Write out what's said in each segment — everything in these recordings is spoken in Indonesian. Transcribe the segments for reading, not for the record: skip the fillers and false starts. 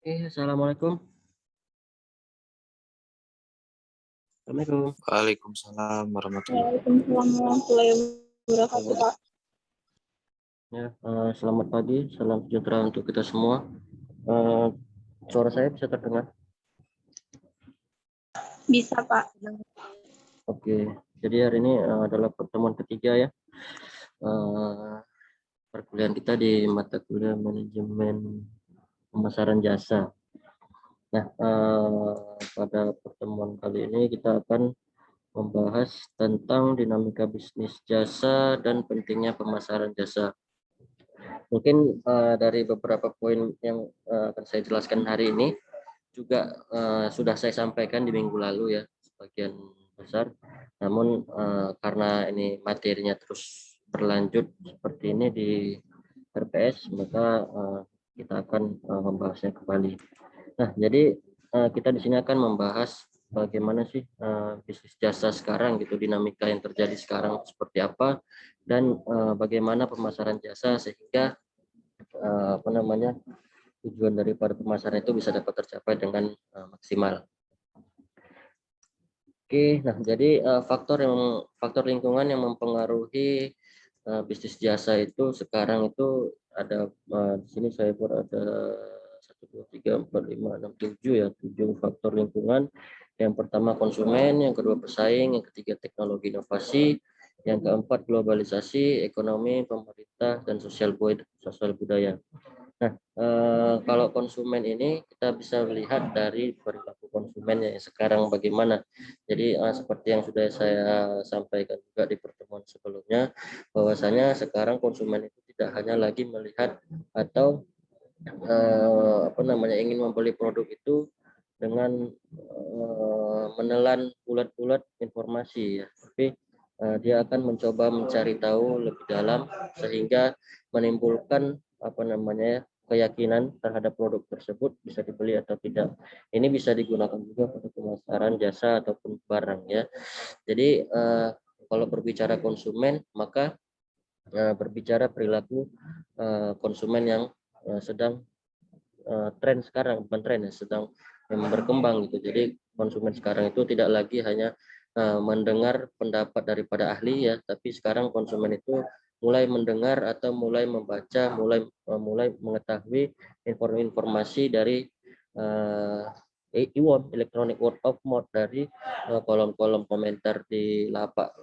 Assalamualaikum. Assalamualaikum. Waalaikumsalam warahmatullahi Waalaikumsalam warahmatullahi wabarakatuh, Kak. Ya, selamat pagi, salam sejahtera untuk kita semua. Suara saya bisa terdengar? Bisa, Pak. Oke, jadi hari ini adalah pertemuan ketiga ya. Perkuliahan kita di mata kuliah manajemen pemasaran jasa. Nah, pada pertemuan kali ini kita akan membahas tentang dinamika bisnis jasa dan pentingnya pemasaran jasa. Mungkin dari beberapa poin yang akan saya jelaskan hari ini juga sudah saya sampaikan di minggu lalu ya sebagian besar. Namun karena ini materinya terus berlanjut seperti ini di RPS, maka kita akan membahasnya kembali. Nah, jadi kita di sini akan membahas bagaimana sih bisnis jasa sekarang gitu, dinamika yang terjadi sekarang seperti apa, dan bagaimana pemasaran jasa sehingga tujuan daripada pemasaran itu bisa dapat tercapai dengan maksimal. Oke, nah jadi faktor lingkungan yang mempengaruhi bisnis jasa itu sekarang itu ada di sini saya buat ada 1, 2, 3, 4, 5, 6, 7 ya, 7 faktor lingkungan. Yang pertama konsumen, yang kedua pesaing, yang ketiga teknologi inovasi, yang keempat globalisasi, ekonomi, pemerintah, dan sosial budaya. Nah, kalau konsumen ini kita bisa lihat dari perilaku konsumen yang sekarang bagaimana. Jadi seperti yang sudah saya sampaikan juga di pertemuan sebelumnya, bahwasanya sekarang konsumen itu tidak hanya lagi melihat atau ingin membeli produk itu dengan menelan bulat-bulat informasi ya, tapi dia akan mencoba mencari tahu lebih dalam sehingga menimbulkan keyakinan terhadap produk tersebut bisa dibeli atau tidak. Ini bisa digunakan juga pada pemasaran jasa ataupun barang ya. Jadi kalau berbicara konsumen maka berbicara perilaku konsumen yang sedang tren sekarang, bukan tren ya, sedang berkembang gitu. Jadi konsumen sekarang itu tidak lagi hanya mendengar pendapat daripada ahli ya, tapi sekarang konsumen itu mulai mendengar atau mulai membaca, mulai mengetahui informasi dari EWOM, electronic word of mouth, dari kolom-kolom komentar di lapak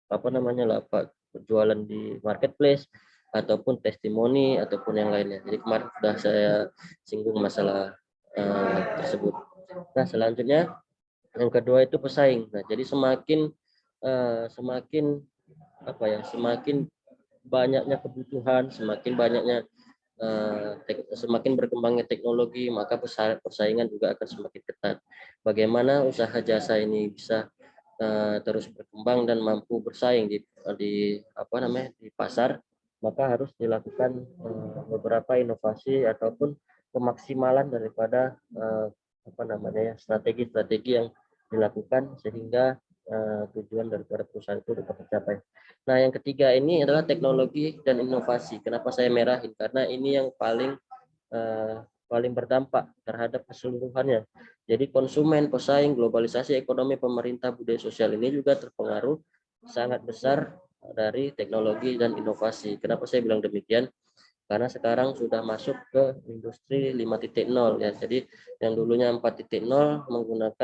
lapak jualan di marketplace ataupun testimoni ataupun yang lainnya. Jadi kemarin sudah saya singgung masalah tersebut. Nah, selanjutnya yang kedua itu pesaing. Nah, jadi semakin banyaknya kebutuhan, semakin berkembangnya teknologi, maka persaingan juga akan semakin ketat. Bagaimana usaha jasa ini bisa terus berkembang dan mampu bersaing di pasar, maka harus dilakukan beberapa inovasi ataupun pemaksimalan daripada strategi-strategi yang dilakukan sehingga tujuan daripada perusahaan itu dapat tercapai. Nah, yang ketiga ini adalah teknologi dan inovasi. Kenapa saya merahin? Karena ini yang paling berdampak terhadap keseluruhannya. Jadi konsumen, pesaing, globalisasi, ekonomi, pemerintah, budaya sosial ini juga terpengaruh sangat besar dari teknologi dan inovasi. Kenapa saya bilang demikian? Karena sekarang sudah masuk ke industri 5.0 ya. Jadi yang dulunya 4.0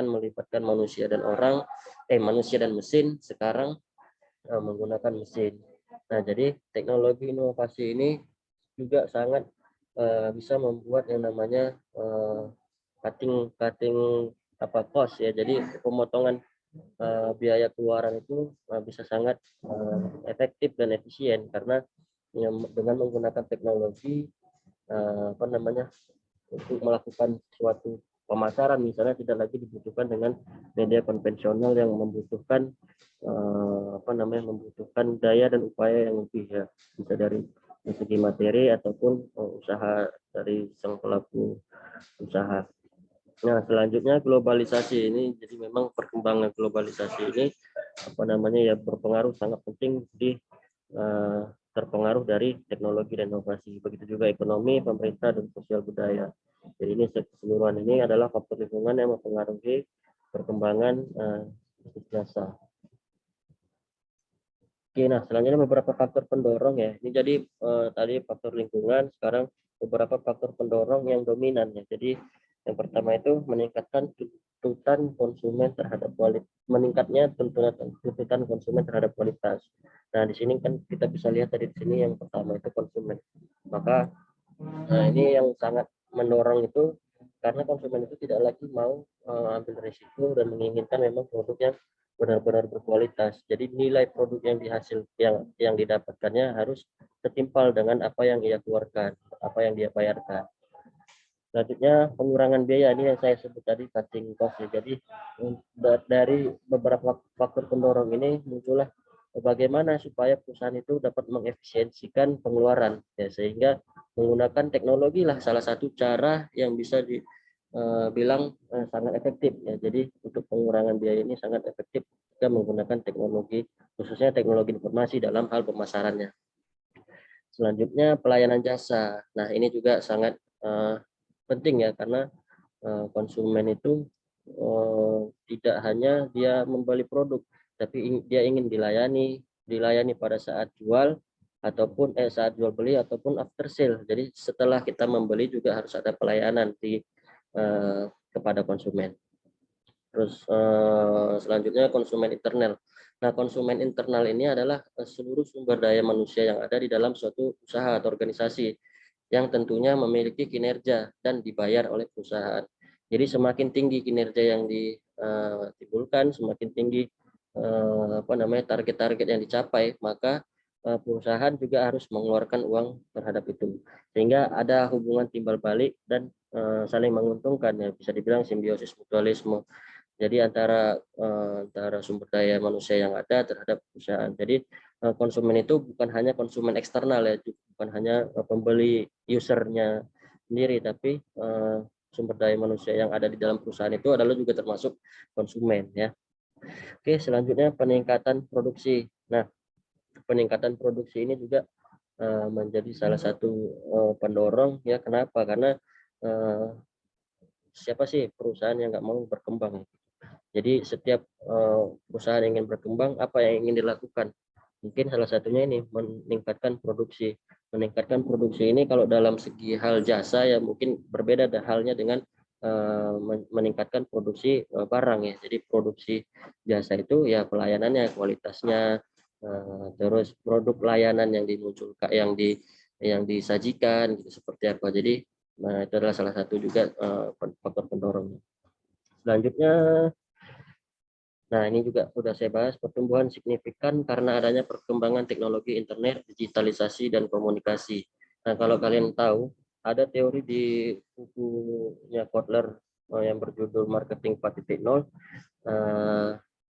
melibatkan manusia dan manusia dan mesin, sekarang menggunakan mesin. Nah, jadi teknologi inovasi ini juga sangat bisa membuat yang namanya cutting cost ya. Jadi pemotongan biaya keluaran itu bisa sangat efektif dan efisien karena dengan menggunakan teknologi untuk melakukan suatu pemasaran misalnya tidak lagi dibutuhkan dengan media konvensional yang membutuhkan daya dan upaya yang lebih ya, bisa dari segi materi ataupun usaha dari sang pelaku usaha. Nah, selanjutnya globalisasi ini, jadi memang perkembangan globalisasi ini berpengaruh sangat penting terpengaruh dari teknologi dan inovasi. Begitu juga ekonomi, pemerintah, dan sosial budaya. Jadi ini keseluruhan ini adalah faktor lingkungan yang mempengaruhi perkembangan bisnis jasa. Oke, nah selanjutnya beberapa faktor pendorong ya. Ini jadi tadi faktor lingkungan, sekarang beberapa faktor pendorong yang dominan ya. Jadi yang pertama itu meningkatkan tuntutan konsumen terhadap kualitas, meningkatnya tuntutan konsumen terhadap kualitas. Nah di sini kan kita bisa lihat tadi di sini yang pertama itu konsumen. Maka ini yang sangat mendorong itu karena konsumen itu tidak lagi mau ambil risiko dan menginginkan memang produk yang benar-benar berkualitas. Jadi nilai produk yang dihasil yang didapatkannya harus setimpal dengan apa yang ia keluarkan, apa yang dia bayarkan. Selanjutnya pengurangan biaya, ini yang saya sebut tadi cutting cost. Jadi dari beberapa faktor pendorong ini muncullah bagaimana supaya perusahaan itu dapat mengefisiensikan pengeluaran ya, sehingga menggunakan teknologi lah salah satu cara yang bisa dibilang sangat efektif ya. Jadi untuk pengurangan biaya ini sangat efektif jika menggunakan teknologi, khususnya teknologi informasi dalam hal pemasarannya. Selanjutnya pelayanan jasa. Nah ini juga sangat penting ya, karena konsumen itu tidak hanya dia membeli produk, tapi dia ingin dilayani pada saat jual ataupun saat jual beli ataupun after sale. Jadi setelah kita membeli juga harus ada pelayanan kepada konsumen. Terus selanjutnya konsumen internal. Nah, konsumen internal ini adalah seluruh sumber daya manusia yang ada di dalam suatu usaha atau organisasi yang tentunya memiliki kinerja dan dibayar oleh perusahaan. Jadi semakin tinggi kinerja yang ditimbulkan, semakin tinggi target-target yang dicapai, maka perusahaan juga harus mengeluarkan uang terhadap itu. Sehingga ada hubungan timbal balik dan saling menguntungkan ya, bisa dibilang simbiosis mutualisme. Jadi antara sumber daya manusia yang ada terhadap perusahaan. Jadi konsumen itu bukan hanya konsumen eksternal ya, bukan hanya pembeli usernya sendiri, tapi sumber daya manusia yang ada di dalam perusahaan itu adalah juga termasuk konsumen ya. Oke, selanjutnya peningkatan produksi. Nah, peningkatan produksi ini juga menjadi salah satu pendorong ya. Kenapa? Karena siapa sih perusahaan yang nggak mau berkembang? Jadi setiap perusahaan ingin berkembang, apa yang ingin dilakukan? Mungkin salah satunya ini meningkatkan produksi. Meningkatkan produksi ini kalau dalam segi hal jasa ya mungkin berbeda halnya dengan meningkatkan produksi barang ya. Jadi produksi jasa itu ya pelayanannya, kualitasnya, terus produk layanan yang dimunculkan, yang disajikan gitu seperti apa. Jadi itu adalah salah satu juga faktor pendorong. Selanjutnya, nah ini juga sudah saya bahas, pertumbuhan signifikan karena adanya perkembangan teknologi internet, digitalisasi, dan komunikasi. Nah kalau kalian tahu, ada teori di bukunya Kotler yang berjudul Marketing 4.0,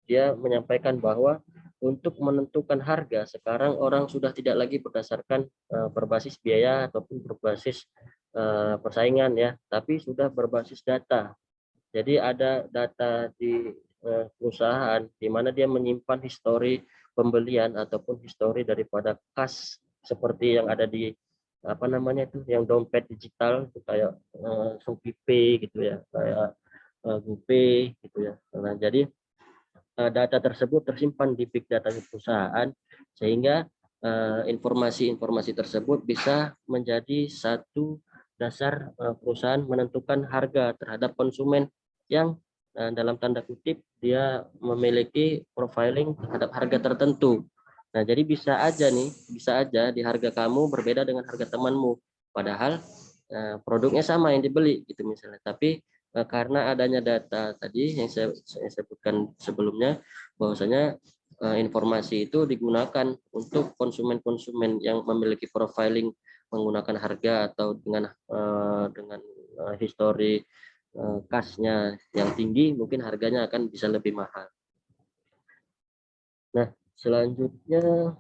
dia menyampaikan bahwa untuk menentukan harga, sekarang orang sudah tidak lagi berdasarkan berbasis biaya ataupun berbasis persaingan ya, tapi sudah berbasis data. Jadi ada data di perusahaan di mana dia menyimpan histori pembelian ataupun histori daripada kas seperti yang ada di yang dompet digital itu kayak Shopee Pay gitu ya, kayak GoPay gitu ya. Nah, jadi data tersebut tersimpan di big data perusahaan sehingga informasi-informasi tersebut bisa menjadi satu dasar perusahaan menentukan harga terhadap konsumen yang dalam tanda kutip dia memiliki profiling terhadap harga tertentu. Nah, jadi bisa aja di harga kamu berbeda dengan harga temanmu, padahal produknya sama yang dibeli gitu misalnya. Tapi karena adanya data tadi yang saya sebutkan sebelumnya, bahwasanya informasi itu digunakan untuk konsumen-konsumen yang memiliki profiling menggunakan harga atau dengan histori kasnya yang tinggi, mungkin harganya akan bisa lebih mahal. Nah, selanjutnya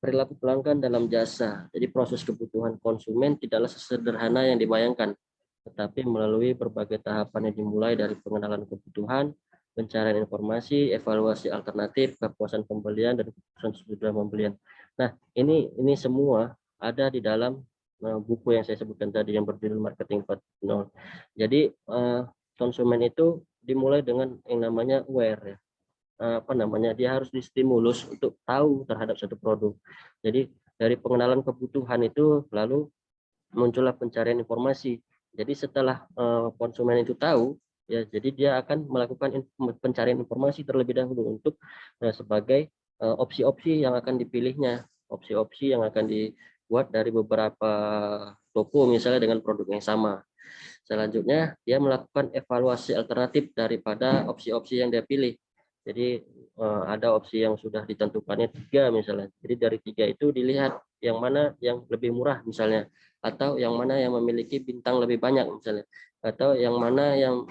perilaku pelanggan dalam jasa. Jadi proses kebutuhan konsumen tidaklah sesederhana yang dibayangkan, tetapi melalui berbagai tahapan yang dimulai dari pengenalan kebutuhan, pencarian informasi, evaluasi alternatif, kepuasan pembelian, dan keputusan sesudah pembelian. Nah, ini semua ada di dalam buku yang saya sebutkan tadi yang berjudul Marketing 4.0. Jadi konsumen itu dimulai dengan yang namanya aware ya. Dia harus distimulus untuk tahu terhadap satu produk. Jadi dari pengenalan kebutuhan itu lalu muncullah pencarian informasi. Jadi setelah konsumen itu tahu, ya, jadi dia akan melakukan pencarian informasi terlebih dahulu untuk sebagai opsi-opsi yang akan dipilihnya, opsi-opsi yang akan dibuat dari beberapa toko misalnya dengan produk yang sama. Selanjutnya dia melakukan evaluasi alternatif daripada opsi-opsi yang dia pilih. Jadi ada opsi yang sudah ditentukannya 3 misalnya. Jadi dari 3 itu dilihat yang mana yang lebih murah misalnya, atau yang mana yang memiliki bintang lebih banyak misalnya, atau yang mana yang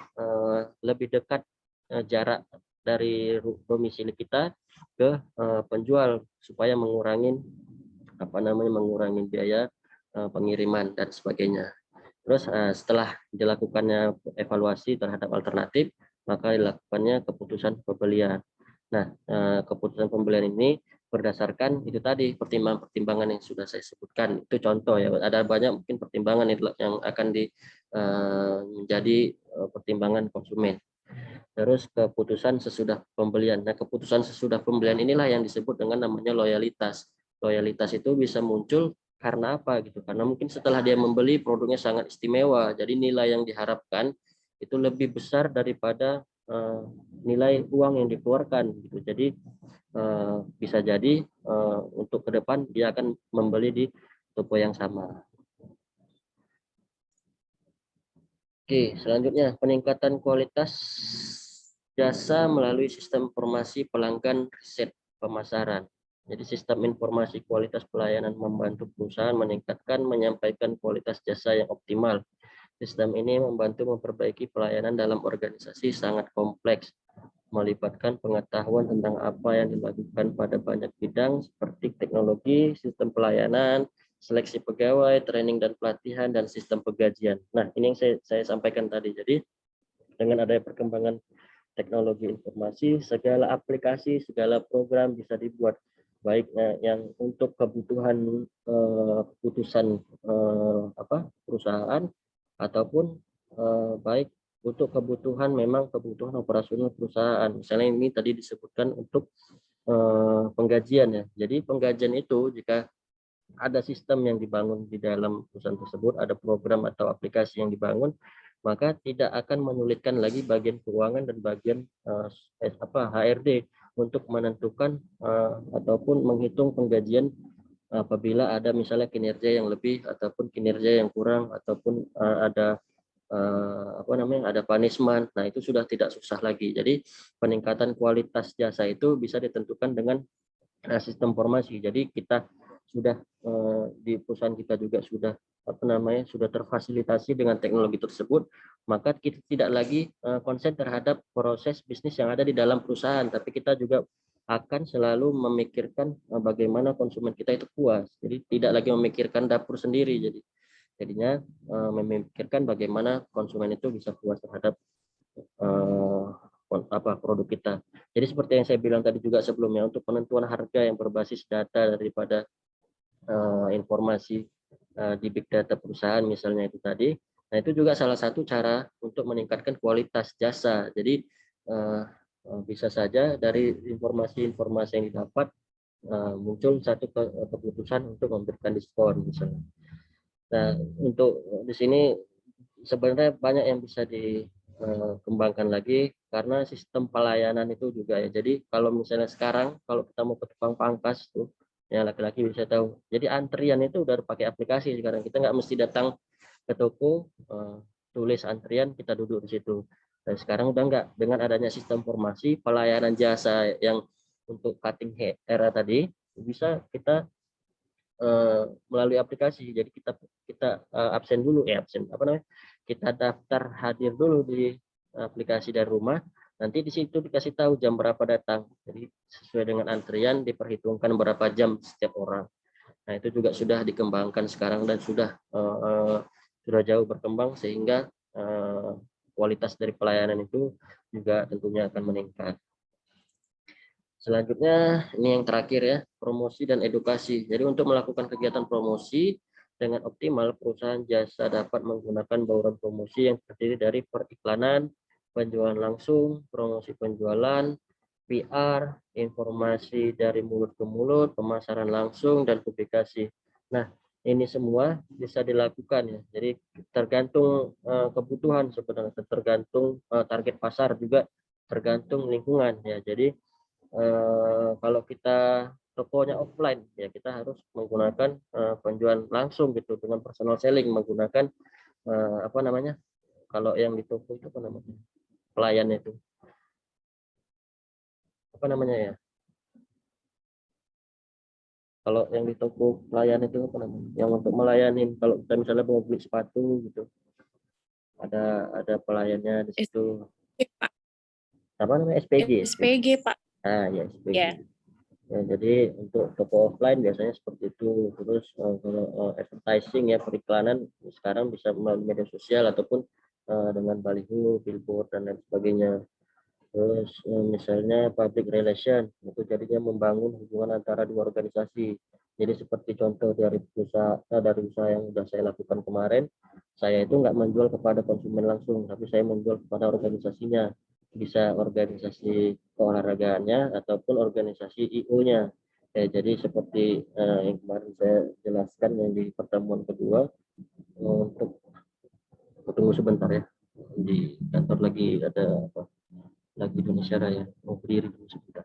lebih dekat jarak dari domisili kita ke penjual supaya mengurangi biaya pengiriman dan sebagainya. Terus setelah dilakukannya evaluasi terhadap alternatif, maka dilakukannya keputusan pembelian. Nah, keputusan pembelian ini berdasarkan itu tadi pertimbangan-pertimbangan yang sudah saya sebutkan. Itu contoh ya. Ada banyak mungkin pertimbangan yang akan menjadi pertimbangan konsumen. Terus keputusan sesudah pembelian. Nah, keputusan sesudah pembelian inilah yang disebut dengan namanya loyalitas. Loyalitas itu bisa muncul karena apa gitu? Karena mungkin setelah dia membeli produknya sangat istimewa, jadi nilai yang diharapkan itu lebih besar daripada nilai uang yang dikeluarkan gitu. Jadi bisa jadi untuk ke depan dia akan membeli di toko yang sama. Oke, selanjutnya peningkatan kualitas jasa melalui sistem informasi pelanggan riset pemasaran. Jadi sistem informasi kualitas pelayanan membantu perusahaan meningkatkan menyampaikan kualitas jasa yang optimal. Sistem ini membantu memperbaiki pelayanan dalam organisasi sangat kompleks, melibatkan pengetahuan tentang apa yang dilakukan pada banyak bidang seperti teknologi, sistem pelayanan, seleksi pegawai, training dan pelatihan, dan sistem penggajian. Nah, ini yang saya sampaikan tadi. Jadi dengan adanya perkembangan teknologi informasi, segala aplikasi, segala program bisa dibuat, baik yang untuk kebutuhan keputusan perusahaan ataupun baik untuk kebutuhan operasional perusahaan. Misalnya ini tadi disebutkan untuk penggajian ya. Jadi penggajian itu jika ada sistem yang dibangun di dalam perusahaan tersebut, ada program atau aplikasi yang dibangun, maka tidak akan menyulitkan lagi bagian keuangan dan bagian HRD untuk menentukan ataupun menghitung penggajian apabila ada misalnya kinerja yang lebih ataupun kinerja yang kurang ataupun ada ada punishment. Nah, itu sudah tidak susah lagi. Jadi peningkatan kualitas jasa itu bisa ditentukan dengan sistem informasi. Jadi kita sudah di perusahaan kita juga sudah sudah terfasilitasi dengan teknologi tersebut, maka kita tidak lagi konsen terhadap proses bisnis yang ada di dalam perusahaan, tapi kita juga akan selalu memikirkan bagaimana konsumen kita itu puas. Jadi tidak lagi memikirkan dapur sendiri. Jadinya memikirkan bagaimana konsumen itu bisa puas terhadap produk kita. Jadi seperti yang saya bilang tadi juga sebelumnya, untuk penentuan harga yang berbasis data daripada informasi di big data perusahaan misalnya itu tadi. Nah, itu juga salah satu cara untuk meningkatkan kualitas jasa. Jadi bisa saja dari informasi-informasi yang didapat muncul satu keputusan untuk memberikan diskon misalnya. Nah, untuk di sini sebenarnya banyak yang bisa dikembangkan lagi karena sistem pelayanan itu juga ya. Jadi kalau misalnya sekarang kalau kita mau ke tukang pangkas tuh, ya laki-laki bisa tahu. Jadi antrian itu udah pakai aplikasi sekarang. Kita nggak mesti datang ke toko, tulis antrian, kita duduk di situ. Dan sekarang udah nggak, dengan adanya sistem informasi pelayanan jasa yang untuk cutting era tadi bisa kita melalui aplikasi. Jadi kita absen dulu kita daftar hadir dulu di aplikasi dari rumah. Nanti di situ dikasih tahu jam berapa datang. Jadi sesuai dengan antrian diperhitungkan berapa jam setiap orang. Nah, itu juga sudah dikembangkan sekarang dan sudah jauh berkembang sehingga kualitas dari pelayanan itu juga tentunya akan meningkat. Selanjutnya ini yang terakhir ya, promosi dan edukasi. Jadi untuk melakukan kegiatan promosi Dengan optimal, perusahaan jasa dapat menggunakan bauran promosi yang terdiri dari periklanan, penjualan langsung, promosi penjualan, PR, informasi dari mulut ke mulut, pemasaran langsung, dan publikasi. Nah, ini semua bisa dilakukan ya. Jadi tergantung kebutuhan sebenarnya, tergantung target pasar juga, tergantung lingkungan ya. Jadi kalau kita tokonya offline ya kita harus menggunakan penjualan langsung gitu dengan personal selling, menggunakan apa namanya, kalau yang di toko itu apa namanya, pelayan itu apa namanya ya, kalau yang di toko pelayan itu apa namanya, yang untuk melayani kalau kita misalnya mau beli sepatu gitu, ada pelayannya di situ, Pak. apa namanya, SPG. SPG Pak. Ya SPG Ya. ya. Jadi untuk toko offline biasanya seperti itu. Terus kalau advertising ya, periklanan sekarang bisa melalui media sosial ataupun dengan baliho, billboard dan lain sebagainya. Terus misalnya public relation, itu jadinya membangun hubungan antara dua organisasi. Jadi seperti contoh dari usaha yang sudah saya lakukan kemarin, saya itu nggak menjual kepada konsumen langsung, tapi saya menjual kepada organisasinya. Bisa organisasi keolahragaannya ataupun organisasi IO-nya. Ya, jadi seperti yang kemarin saya jelaskan yang di pertemuan kedua, untuk tunggu sebentar ya, di kantor lagi ada apa? Lagi Indonesia Raya, mau berdiri dulu sebentar.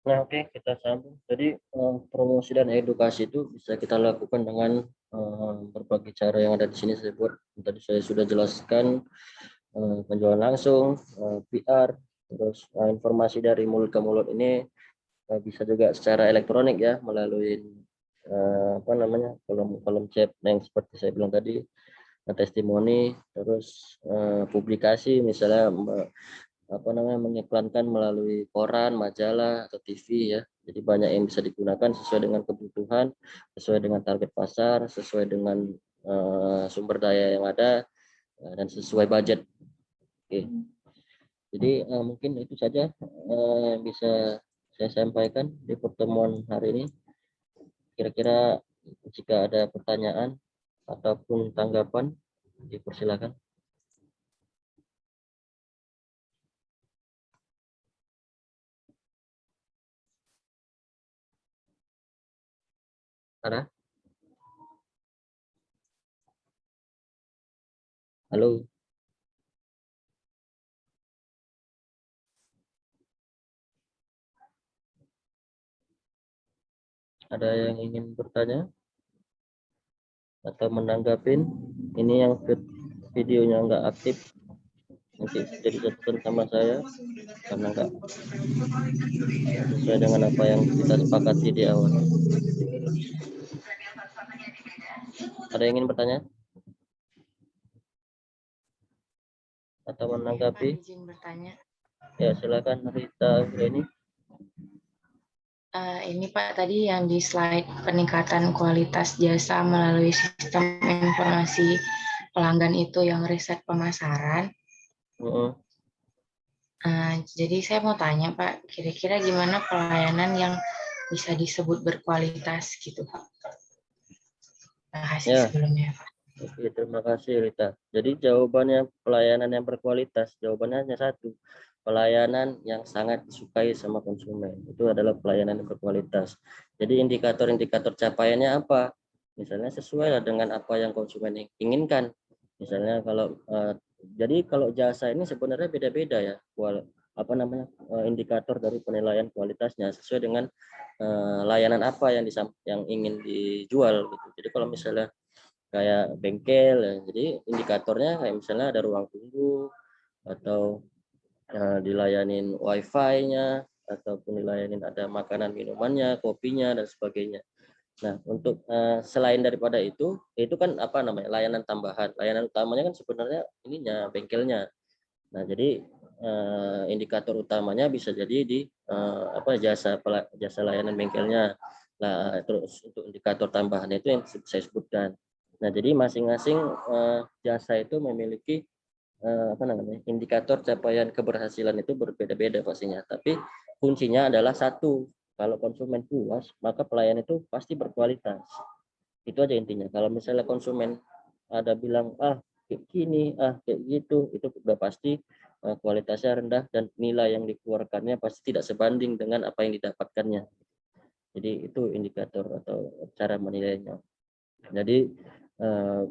Nah, oke, kita sambung. Jadi promosi dan edukasi itu bisa kita lakukan dengan berbagai cara yang ada di sini saya buat. Tadi saya sudah jelaskan penjualan langsung, PR, terus informasi dari mulut ke mulut ini bisa juga secara elektronik ya, melalui apa namanya, kolom chat yang seperti saya bilang tadi, testimoni, terus publikasi misalnya apa namanya, mengiklankan melalui koran, majalah atau TV ya. Jadi banyak yang bisa digunakan sesuai dengan kebutuhan, sesuai dengan target pasar, sesuai dengan sumber daya yang ada dan sesuai budget. Oke. Jadi mungkin itu saja yang bisa saya sampaikan di pertemuan hari ini. Kira-kira jika ada pertanyaan ataupun tanggapan, dipersilakan. Ada? Halo? Ada yang ingin bertanya atau menanggapin? Ini yang videonya nggak aktif, nanti jadi catatan sama saya karena nggak sesuai dengan apa yang kita sepakati di awal. Ada yang ingin bertanya atau menanggapi? Izin bertanya. Ya, silakan Rita ini. Ini Pak, tadi yang di slide peningkatan kualitas jasa melalui sistem informasi pelanggan itu yang riset pemasaran. Jadi saya mau tanya Pak, kira-kira gimana pelayanan yang bisa disebut berkualitas gitu Pak? Terima kasih sebelumnya Pak. Oke, terima kasih Rita. Jadi jawabannya pelayanan yang berkualitas, jawabannya hanya satu. Pelayanan yang sangat disukai sama konsumen. Itu adalah pelayanan yang berkualitas. Jadi indikator-indikator capaiannya apa? Misalnya sesuai lah dengan apa yang konsumen inginkan. Misalnya jadi kalau jasa ini sebenarnya beda-beda ya. Apa namanya? Indikator dari penilaian kualitasnya sesuai dengan layanan apa yang ingin dijual gitu. Jadi kalau misalnya kayak bengkel ya. Jadi indikatornya kayak misalnya ada ruang tunggu atau dilayanin wifi-nya ataupun dilayanin ada makanan minumannya, kopinya dan sebagainya. Nah, untuk selain daripada itu kan apa namanya? Layanan tambahan. Layanan utamanya kan sebenarnya ininya bengkelnya. Nah, jadi indikator utamanya bisa jadi di apa jasa layanan bengkelnya. Nah, terus untuk indikator tambahan itu yang saya sebutkan. Nah, jadi masing-masing jasa itu memiliki apa namanya? Indikator capaian keberhasilan itu berbeda-beda pastinya. Tapi kuncinya adalah satu. Kalau konsumen puas, maka pelayan itu pasti berkualitas. Itu aja intinya. Kalau misalnya konsumen ada bilang kayak gini, kayak gitu, itu udah pasti kualitasnya rendah dan nilai yang dikeluarkannya pasti tidak sebanding dengan apa yang didapatkannya. Jadi itu indikator atau cara menilainya. Jadi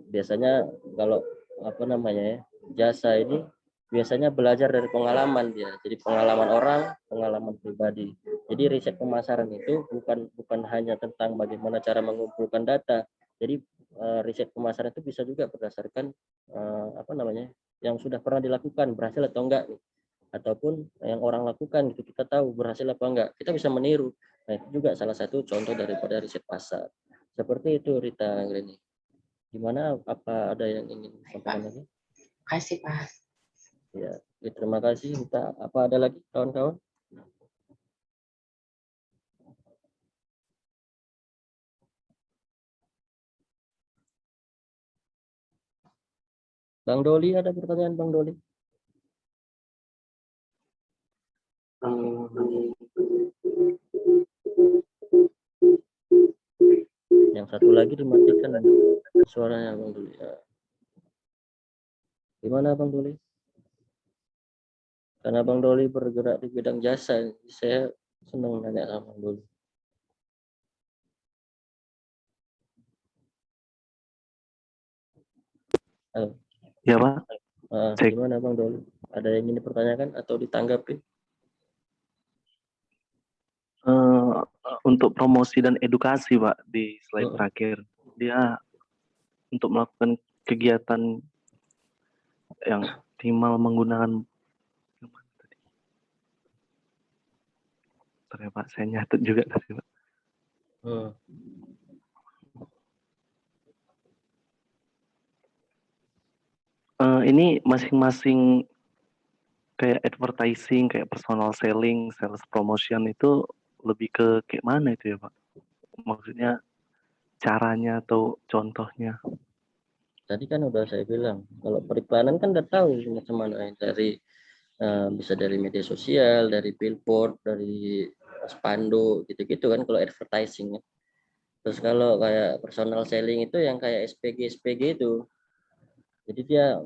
biasanya kalau apa namanya ya, jasa ini biasanya belajar dari pengalaman dia. Jadi pengalaman orang, pengalaman pribadi. Jadi riset pemasaran itu bukan hanya tentang bagaimana cara mengumpulkan data. Jadi riset pemasaran itu bisa juga berdasarkan apa namanya yang sudah pernah dilakukan berhasil atau enggak nih. Ataupun yang orang lakukan gitu kita tahu berhasil apa enggak. Kita bisa meniru. Nah, itu juga salah satu contoh daripada riset pasar. Seperti itu Rita Greni. Gimana? Apa ada yang ingin sampaikan lagi? Kasih Pak. Ya, terima kasih Rita. Apa ada lagi kawan-kawan? Bang Doli, ada pertanyaan Bang Doli? Yang satu lagi dimatikan suaranya Bang Doli. Ya. Gimana Bang Doli? Karena Bang Doli bergerak di bidang jasa, saya senang nanya sama Bang Doli. Halo. Ya Pak. Gimana Bang Doli? Ada yang ingin dipertanyakan atau ditanggapi? Untuk promosi dan edukasi Pak di slide terakhir, dia untuk melakukan kegiatan yang minimal menggunakan Pak, saya nyatet juga tadi Pak. Ini masing-masing kayak advertising, kayak personal selling, sales promotion itu lebih ke kayak mana itu ya Pak? Maksudnya caranya atau contohnya? Tadi kan udah saya bilang, kalau periklanan kan udah tahu macam-mana dari bisa dari media sosial, dari billboard, dari spanduk gitu-gitu kan kalau advertising. Terus kalau kayak personal selling itu yang kayak SPG itu. Jadi dia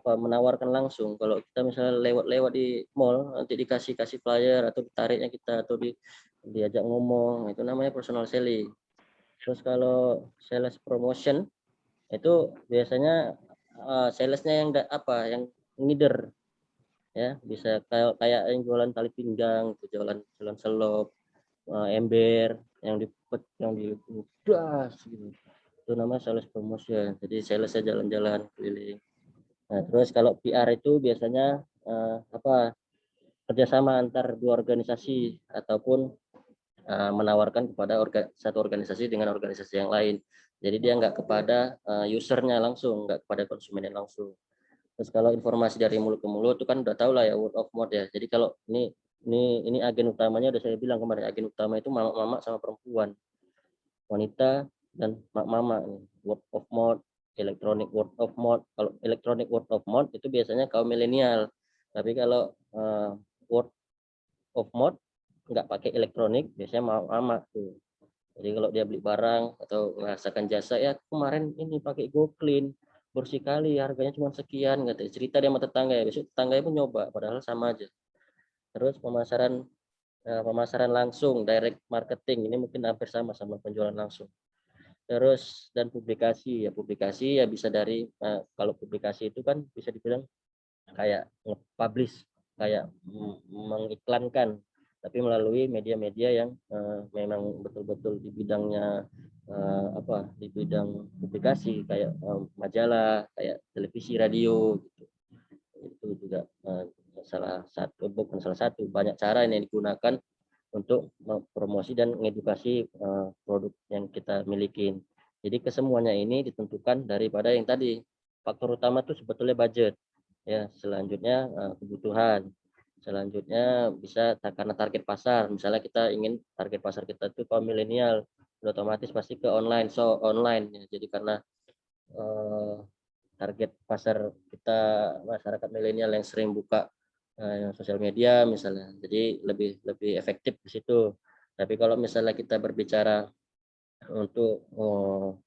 menawarkan langsung. Kalau kita misalnya lewat-lewat di mall nanti kasih flyer atau ditariknya kita atau diajak ngomong, itu namanya personal selling. Terus kalau sales promotion itu biasanya salesnya yang ngider ya, bisa kayak yang jualan tali pinggang, jualan selop, ember yang digas gitu. Itu namanya sales promotion. Jadi salesnya jalan-jalan keliling. Nah, terus kalau PR itu biasanya kerjasama antar dua organisasi ataupun menawarkan kepada satu organisasi dengan organisasi yang lain. Jadi dia nggak kepada usernya langsung, nggak kepada konsumennya langsung. Terus kalau informasi dari mulut ke mulut itu kan udah tahu lah ya, word of mouth ya. Jadi kalau ini agen utamanya udah saya bilang kemarin, agen utama itu mama-mama sama perempuan, wanita dan mama. Word of mouth, electronic word of mouth. Kalau electronic word of mouth itu biasanya kaum milenial. Tapi kalau word of mouth nggak pakai elektronik, biasanya mama tuh. Jadi kalau dia beli barang atau merasakan jasa, ya kemarin ini pakai GoClean, bersih kali, harganya cuma sekian, katanya. Cerita dia sama tetangga ya, besok tetangganya pun nyoba, padahal sama aja. Terus pemasaran langsung, direct marketing, ini mungkin hampir sama penjualan langsung. Terus dan publikasi ya bisa dari kalau publikasi itu kan bisa dibilang kayak nge-publish, kayak mengiklankan, tapi melalui media-media yang memang betul-betul di bidangnya di bidang publikasi, kayak majalah, kayak televisi, radio gitu. Itu juga salah satu banyak cara yang digunakan untuk mempromosi dan mengedukasi produk yang kita miliki. Jadi kesemuanya ini ditentukan daripada yang tadi, faktor utama itu sebetulnya budget ya, selanjutnya kebutuhan, selanjutnya bisa karena target pasar. Misalnya kita ingin target pasar kita itu kaum milenial, otomatis pasti ke online, so online ya. Jadi karena target pasar kita masyarakat milenial yang sering buka sosial media misalnya, jadi lebih efektif di situ. Tapi kalau misalnya kita berbicara untuk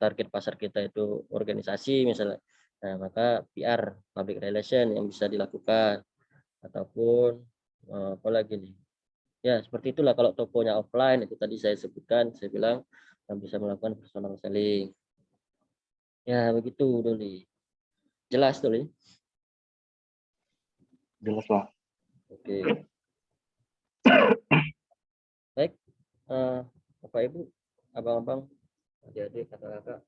target pasar kita itu organisasi misalnya, nah maka PR, public relation yang bisa dilakukan, ataupun apa lagi nih ya, seperti itulah. Kalau tokonya offline itu tadi saya sebutkan, saya bilang bisa melakukan personal selling ya, begitu Doli. Jelas Doli? Jelas Pak. Oke. Baik, Bapak Ibu, abang-abang, adik-adik, kakak-kakak,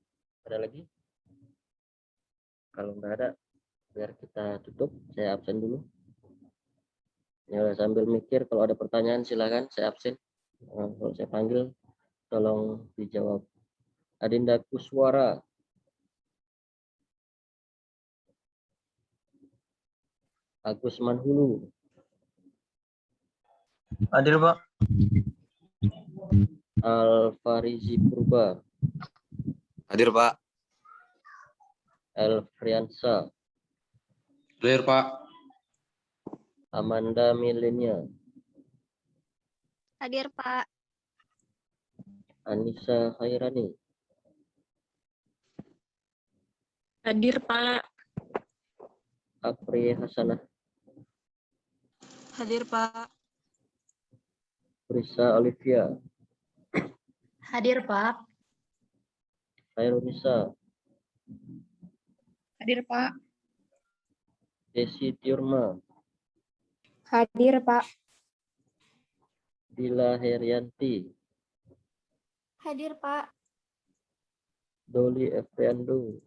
ada lagi? Kalau nggak ada, biar kita tutup. Saya absen dulu. Ya, sambil mikir, kalau ada pertanyaan silakan, saya absen. Kalau saya panggil, tolong dijawab. Adinda Kuswara. Agus Manhulu. Hadir, Pak. Alfarizi Purba. Hadir, Pak. Elfriansa. Hadir, Pak. Amanda Milenia. Hadir, Pak. Anissa Khairani. Hadir, Pak. Apri Hasanah. Hadir, Pak. Risa Olivia. Hadir, Pak. Khairunisa. Hadir, Pak. Desi Tiurma. Hadir, Pak. Dila Herianti. Hadir, Pak. Doli Efriando.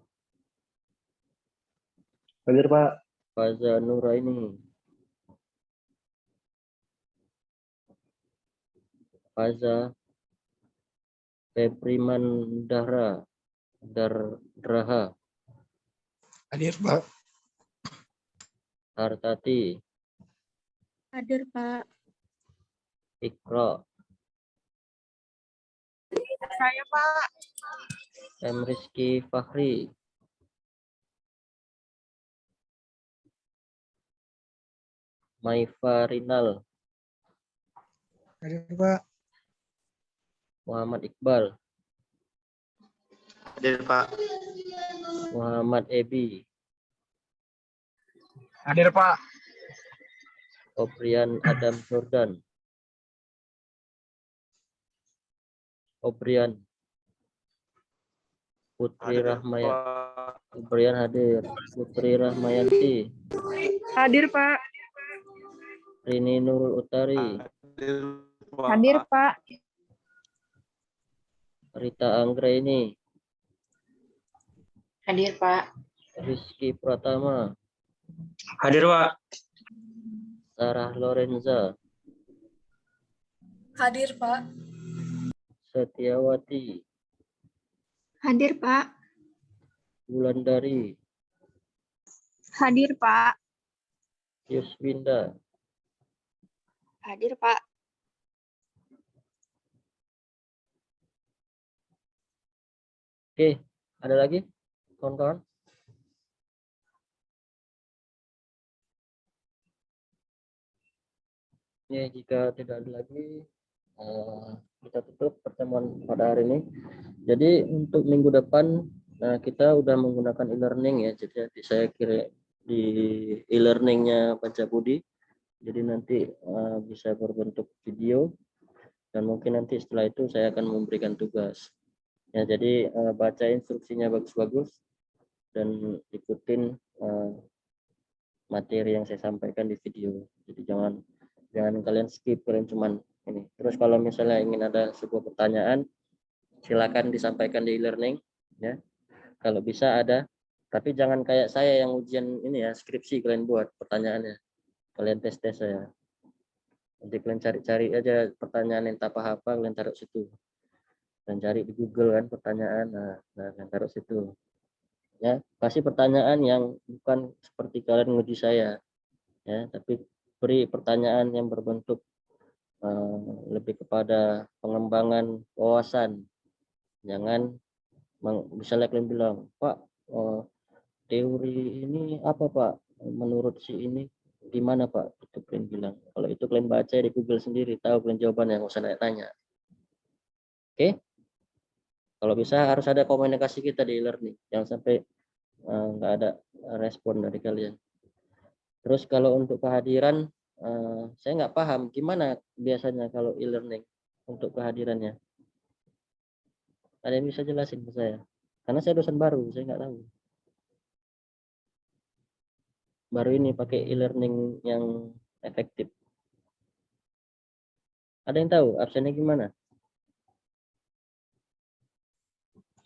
Hadir Pak. Faza Nuraini. Faza Febriman Dardraha. Hadir, Pak. Hartati. Hadir, Pak. Ikra. Saya, Pak. M. Rizky Fahri. Maifa Rinal. Hadir, Pak. Muhammad Iqbal. Hadir, Pak. Muhammad Ebi. Hadir, Pak. Obrian Adam Jordan. Obrian. Putri Rahmayanti. Obrian hadir. Putri Rahmayanti. Hadir, Pak. Rini Nurul Utari. Hadir, Pak. Rita Anggraini. Hadir, Pak. Rizky Pratama. Hadir, Pak. Sarah Lorenza. Hadir, Pak. Setiawati. Hadir, Pak. Wulandari. Hadir, Pak. Yuswinda. Hadir, Pak. Oke, ada lagi kawan-kawan? Ya, jika tidak ada lagi, kita tutup pertemuan pada hari ini. Jadi untuk minggu depan Nah, kita udah menggunakan e-learning ya, jadi saya kira di e-learningnya Pancabudi, jadi nanti bisa berbentuk video, dan mungkin nanti setelah itu saya akan memberikan tugas. Ya, jadi baca instruksinya bagus-bagus dan ikutin materi yang saya sampaikan di video. Jadi jangan kalian skip, kalian cuman ini. Terus kalau misalnya ingin ada sebuah pertanyaan, silakan disampaikan di e-learning ya. Kalau bisa ada, tapi jangan kayak saya yang ujian ini ya, skripsi kalian buat pertanyaannya. Kalian tes saya. Nanti kalian cari-cari aja pertanyaan yang tak apa, kalian taruh situ. Dan cari di Google kan pertanyaan, nah kalian taruh situ. Ya, kasih pertanyaan yang bukan seperti kalian nguji saya. Ya, tapi beri pertanyaan yang berbentuk lebih kepada pengembangan wawasan. Jangan misalnya kalian bilang, Pak, teori ini apa Pak? Menurut si ini gimana Pak? Itu kalian bilang. Kalau itu kalian baca di Google sendiri, tahu kalian jawabannya, nggak usah tanya. Oke? Kalau bisa harus ada komunikasi kita di e-learning, jangan sampai nggak ada respon dari kalian. Terus kalau untuk kehadiran, saya nggak paham gimana biasanya kalau e-learning untuk kehadirannya. Ada yang bisa jelasin ke saya? Karena saya dosen baru, saya nggak tahu. Baru ini pakai e-learning yang efektif. Ada yang tahu absennya gimana?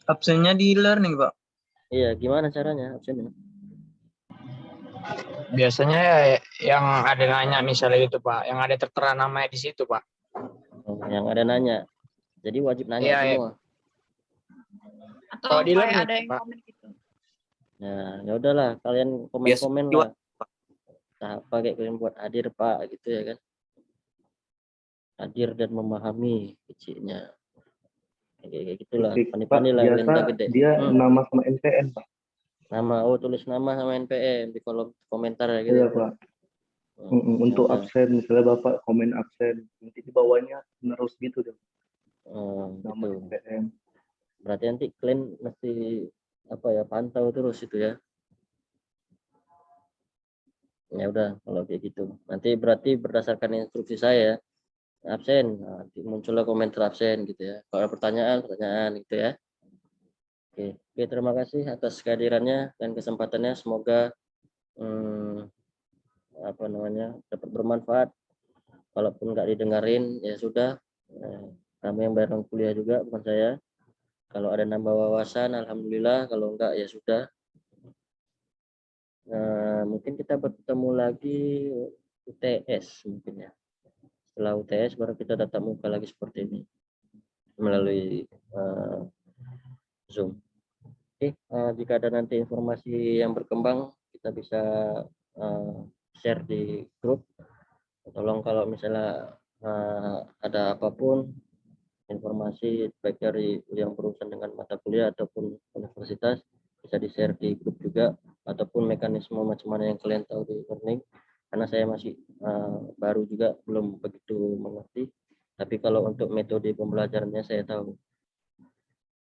Absennya di e-learning, Pak. Iya, gimana caranya absennya? Biasanya yang ada nanya misalnya gitu Pak, yang ada tertera namanya di situ Pak. Yang ada nanya. Jadi wajib nanya Iya, semua. Atau Kalau di kayak learning, ada yang Pak. komen gitu. Nah, ya udahlah, kalian komen-komen lah. Tahap pakai kalian buat hadir Pak, gitu ya kan? Hadir dan memahami kecilnya. Kayak gitulah. Pandai-pandai lah kalian udah gede. Dia nama sama NPN, Pak. Nama, tulis nama sama NPM di kolom komentar ya gitu. Iya, Pak. Untuk ya absen, misalnya Bapak komen absen, nanti di bawahnya terus gitu deh. Nama gitu. NPM. Berarti nanti kalian mesti pantau terus itu ya. Ya udah kalau kayak gitu. Nanti berarti berdasarkan instruksi saya absen, nanti muncullah komentar absen gitu ya. Kalau ada pertanyaan gitu ya. Oke, terima kasih atas kehadirannya dan kesempatannya. Semoga dapat bermanfaat. Walaupun nggak didengarin ya sudah. Kamu yang bayar kuliah juga, bukan saya. Kalau ada nambah wawasan, alhamdulillah. Kalau enggak ya sudah. Mungkin kita bertemu lagi UTS mungkin ya. Setelah UTS baru kita tatap muka lagi seperti ini melalui Zoom. Oke, jika ada nanti informasi yang berkembang kita bisa share di grup. Tolong kalau misalnya ada apapun informasi baik dari yang berurusan dengan mata kuliah ataupun universitas bisa di-share di grup juga, ataupun mekanisme macam mana yang kalian tahu di learning, karena saya masih baru juga belum begitu mengerti, tapi kalau untuk metode pembelajarannya saya tahu.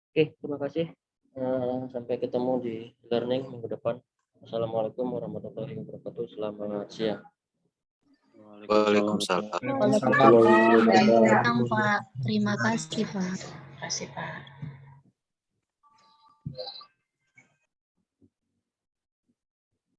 Oke, terima kasih. Sampai ketemu di learning minggu depan. Assalamualaikum warahmatullahi wabarakatuh. Selamat siang. Waalaikumsalam. Waalaikumsalam, Pak. Terima kasih, Pak. Terima kasih Pak.